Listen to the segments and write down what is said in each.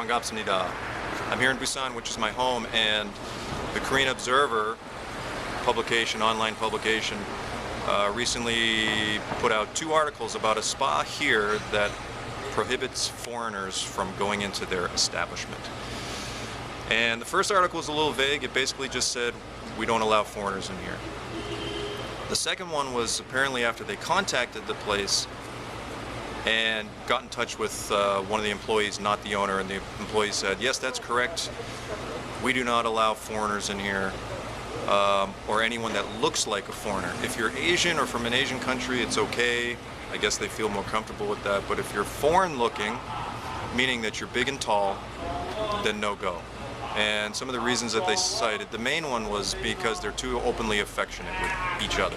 Ban갑습니다. I'm here in Busan, which is my home, and the Korean Observer publication, online publication, recently put out 2 articles about a spa here that prohibits foreigners from going into their establishment. And the first article is a little vague. It basically just said, we don't allow foreigners in here. The second one was apparently after they contacted the place and got in touch with one of the employees, not the owner, and the employee said, yes, that's correct. We do not allow foreigners in here, or anyone that looks like a foreigner. If you're Asian or from an Asian country, it's okay. I guess they feel more comfortable with that. But if you're foreign looking, meaning that you're big and tall, then no go. And some of the reasons that they cited, the main one was because they're too openly affectionate with each other.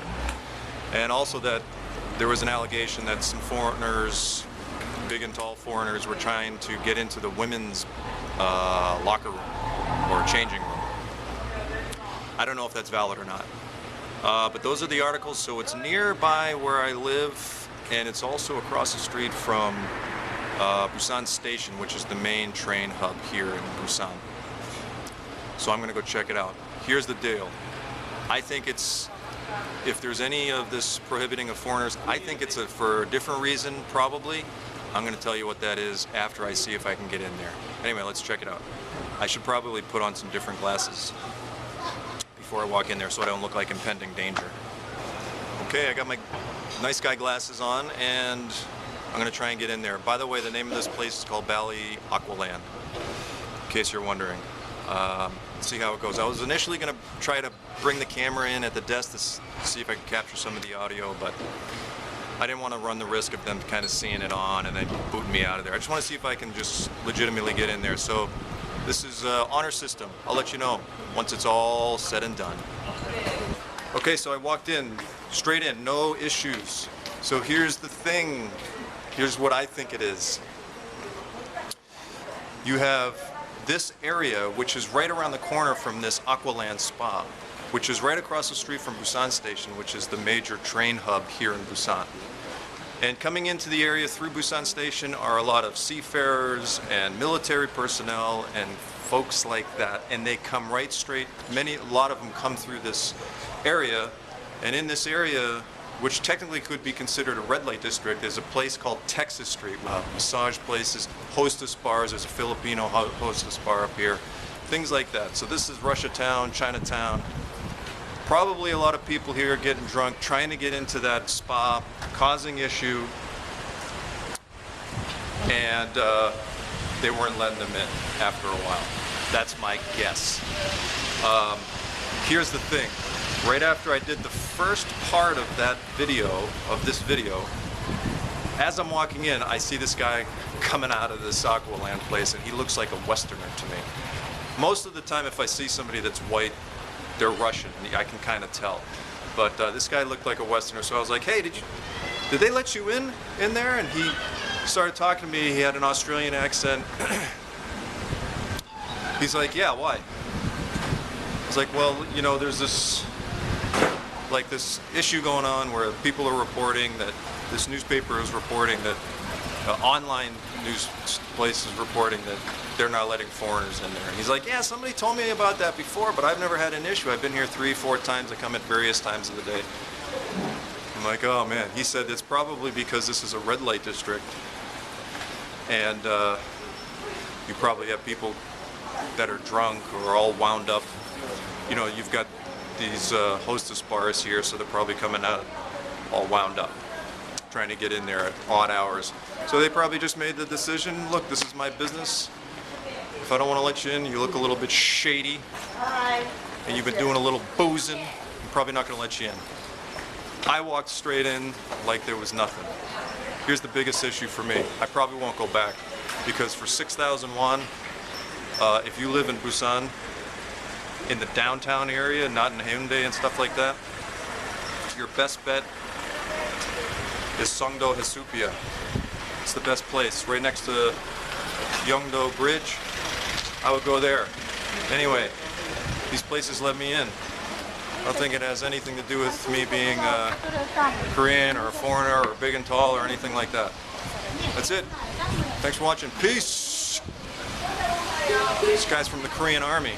And also that there was an allegation that some foreigners, big and tall foreigners, were trying to get into the women's locker room or changing room. I don't know if that's valid or not. But those are the articles, so it's nearby where I live, and it's also across the street from Busan Station, which is the main train hub here in Busan. So I'm going to go check it out. Here's the deal. I think it's, if there's any of this prohibiting of foreigners, I think it's for a different reason, probably. I'm going to tell you what that is after I see if I can get in there. Anyway, let's check it out. I should probably put on some different glasses before I walk in there so I don't look like impending danger. Okay, I got my nice guy glasses on, and I'm going to try and get in there. By the way, the name of this place is called Bali Aqualand, in case you're wondering. Let's see how it goes. I was initially going to try to bring the camera in at the desk to see if I could capture some of the audio, but I didn't want to run the risk of them kind of seeing it on and then booting me out of there. I just want to see if I can just legitimately get in there. So this is honor system. I'll let you know once it's all said and done. Okay, so I walked in, straight in, no issues. So here's the thing. Here's what I think it is. You have this area, which is right around the corner from this Aqualand Spa, which is right across the street from Busan Station, which is the major train hub here in Busan. And coming into the area through Busan Station are a lot of seafarers and military personnel and folks like that, and they come right straight, a lot of them come through this area, and in this area, which technically could be considered a red light district, there's a place called Texas Street, massage places, hostess bars. There's a Filipino hostess bar up here, things like that. So this is Russia Town, Chinatown. Probably a lot of people here getting drunk, trying to get into that spa, causing issue, and they weren't letting them in after a while. That's my guess. Here's the thing. Right after I did the first part of that video, as I'm walking in, I see this guy coming out of this Aqualand place, and he looks like a Westerner to me. Most of the time, if I see somebody that's white, they're Russian. I can kind of tell. But this guy looked like a Westerner, so I was like, hey, did they let you in there? And he started talking to me. He had an Australian accent. He's like, yeah, why? I was like, well, you know, there's this issue going on where people are reporting that this newspaper is reporting that online news place is reporting that they're not letting foreigners in there. And he's like, yeah, somebody told me about that before, but I've never had an issue. I've been here 3-4 times. I come at various times of the day. I'm like, oh man. He said it's probably because this is a red light district, and you probably have people that are drunk or all wound up. You know, you've got these hostess bars here, so they're probably coming out all wound up, trying to get in there at odd hours. So they probably just made the decision, look, this is my business. If I don't want to let you in, you look a little bit shady, and you've been doing a little boozing, I'm probably not going to let you in. I walked straight in like there was nothing. Here's the biggest issue for me. I probably won't go back, because for 6,000 won, if you live in Busan, in the downtown area, not in Hyundai and stuff like that, your best bet is Songdo Hesupia. It's the best place, right next to Yeongdo Bridge. I would go there. Anyway, these places let me in. I don't think it has anything to do with me being Korean or a foreigner or big and tall or anything like that. That's it. Thanks for watching. Peace! This guy's from the Korean Army.